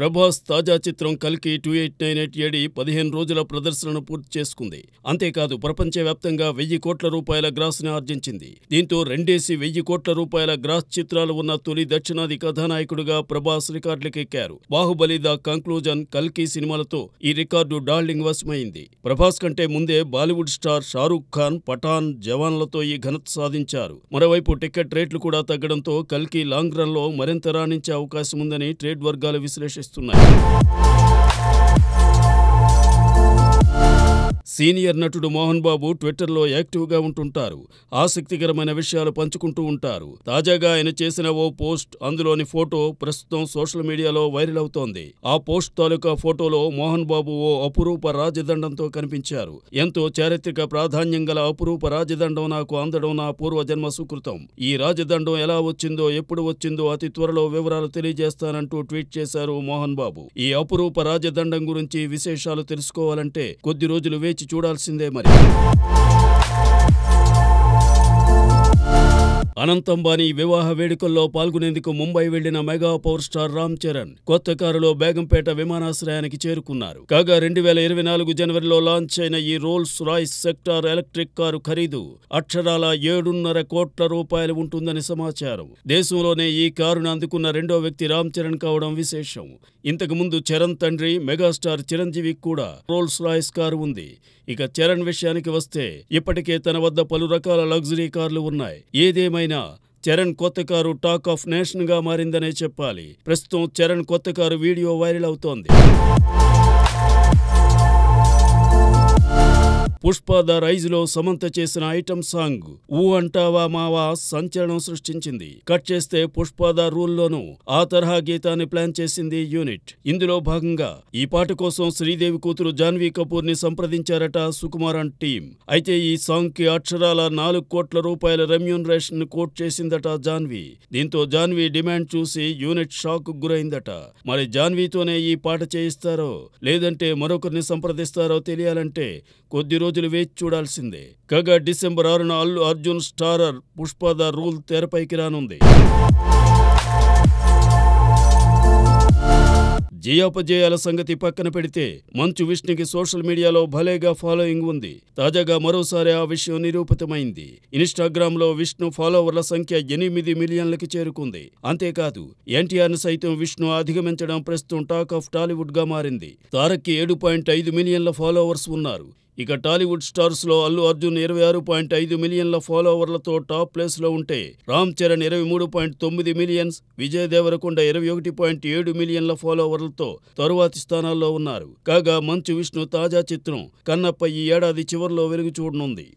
ప్రభాస్ తాజా చిత్రం కల్కి 2898 15 రోజుల ప్రదర్శనను పూర్తి చేసుకుంది. అంతేకాదు ప్రపంచవ్యాప్తంగా 1000 కోట్ల రూపాయల గ్రాస్ని ఆర్జించింది. దీంతో రెండేసి 1000 కోట్ల రూపాయల గ్రాస్ చిత్రాలు ఉన్న తొలి దక్షిణాది కథానాయకుడిగా ప్రభాస్ రికార్డులకెక్కారు. బాహుబలి ద కంక్లూజన్, కల్కి సినిమాలతో ఈ రికార్డు డార్లింగ్ వశమైంది. ప్రభాస్ కంటే ముందే బాలీవుడ్ స్టార్ షారూఖ్ ఖాన్ పఠాన్, జవాన్లతో ఈ ఘనత సాధించారు. మరోవైపు టికెట్ రేట్లు కూడా తగ్గడంతో కల్కి లాంగ్ రన్ లో మరింత రాణించే అవకాశం ఉందని ట్రేడ్ వర్గాలు విశ్లేషిస్తున్నాయి. సీనియర్ నటుడు మోహన్ బాబు ట్విట్టర్లో యాక్టివ్గా ఉంటుంటారు. ఆసక్తికరమైన విషయాలు పంచుకుంటూ ఉంటారు. తాజాగా ఆయన చేసిన ఓ పోస్ట్, అందులోని ఫోటో ప్రస్తుతం సోషల్ మీడియాలో వైరల్ అవుతోంది. ఆ పోస్ట్ తాలూకా ఫోటోలో మోహన్ బాబు ఓ అపురూప రాజదండంతో కనిపించారు. ఎంతో చారిత్రక ప్రాధాన్యం గల అపురూప రాజదండం నాకు అందడం నా పూర్వజన్మ సుకృతం. ఈ రాజదండం ఎలా వచ్చిందో, ఎప్పుడు వచ్చిందో అతి త్వరలో వివరాలు తెలియజేస్తానంటూ ట్వీట్ చేశారు మోహన్ బాబు. ఈ అపురూప రాజదండం గురించి విశేషాలు తెలుసుకోవాలంటే కొద్ది రోజులు వేచి చూడాల్సిందే మరి. అనంత్ అంబానీ వివాహ వేడుకల్లో పాల్గొనేందుకు ముంబై వెళ్లిన mega power star Ram Charan కొత్త కారులో బేగంపేట విమానాశ్రయానికి చేరుకున్నారు. కాగా 2024 జనవరిలో లాంచ్ అయిన ఈ Rolls Royce sector electric car ఖరీదు అక్షరాల 7.5 కోట్ల రూపాయలు ఉంటుందని సమాచారం. దేశంలోనే ఈ కారును అందుకున్న రెండో వ్యక్తి రామ్ చరణ్ కావడం విశేషం. ఇంతకు ముందు చరణ్ తండ్రి మెగాస్టార్ చిరంజీవికి కూడా రోల్స్ రాయ్స్ కారు ఉంది. ఇక చరణ్ విషయానికి వస్తే ఇప్పటికే తన వద్ద పలు రకాల లగ్జరీ కార్లు ఉన్నాయి. ఏదేమైనా చరణ్ కొత్త కారు టాక్ ఆఫ్ నేషన్ గా మారిందనే చెప్పాలి. ప్రస్తుతం చరణ్ కొత్త కారు వీడియో వైరల్ అవుతోంది. పుష్ప ద రైజ్ లో సమంత చేసిన ఐటమ్ సాంగ్ ఊ అంటావా మావా సంచలనం సృష్టించింది. కట్ చేస్తే పుష్ప ద రూల్ లోనూ ఆ తరహా గీతాన్ని ప్లాన్ చేసింది యూనిట్. ఇందులో భాగంగా ఈ పాట కోసం శ్రీదేవి కూతురు జాన్వీ కపూర్ ని సంప్రదించారట సుకుమారన్ టీం. అయితే ఈ సాంగ్ కి అక్షరాల 4 కోట్ల రూపాయల రెమ్యూనరేషన్ కోట్ చేసిందట జాన్వీ. దీంతో జాన్వీ డిమాండ్ చూసి యూనిట్ షాక్ గురైందట. మరి జాన్వీతోనే ఈ పాట చేయిస్తారో లేదంటే మరొకరిని సంప్రదిస్తారో తెలియాలంటే కొద్ది రోజులు వేచి చూడాల్సిందే. కాగా డిసెంబర్ 6న Allu Arjun starrer Pushpa the Rule తెరపైకి రానుంది. జయాపజయాల సంగతి పక్కన పెడితే మంచు విష్ణుకి సోషల్ మీడియాలో భలేగా ఫాలోయింగ్ ఉంది. తాజాగా మరోసారి ఆ విషయం నిరూపితమైంది. ఇన్‌స్టాగ్రామ్ లో విష్ణు ఫాలోవర్ల సంఖ్య 8 మిలియన్లకి చేరుకుంది. అంతేకాదు ఎన్టీఆర్ ని సైతం విష్ణు అధిగమించడం ప్రస్తుతం టాక్ ఆఫ్ టాలీవుడ్ గా మారింది. తారక్కి 7.5 మిలియన్ల ఫాలోవర్స్ ఉన్నారు. ఇక టాలీవుడ్ స్టార్స్ లో అల్లు అర్జున్ 26.5 మిలియన్ల ఫాలోవర్లతో టాప్ ప్లేస్ లో ఉంటే, రామ్ చరణ్ 23.9 మిలియన్స్, విజయ్ దేవరకొండ 21.7 మిలియన్ల ఫాలోవర్లతో తరువాతి స్థానాల్లో ఉన్నారు. కాగా మంచు విష్ణు తాజా చిత్రం కన్నప్ప ఈ ఏడాది చివర్లో వెలుగు చూడనుంది.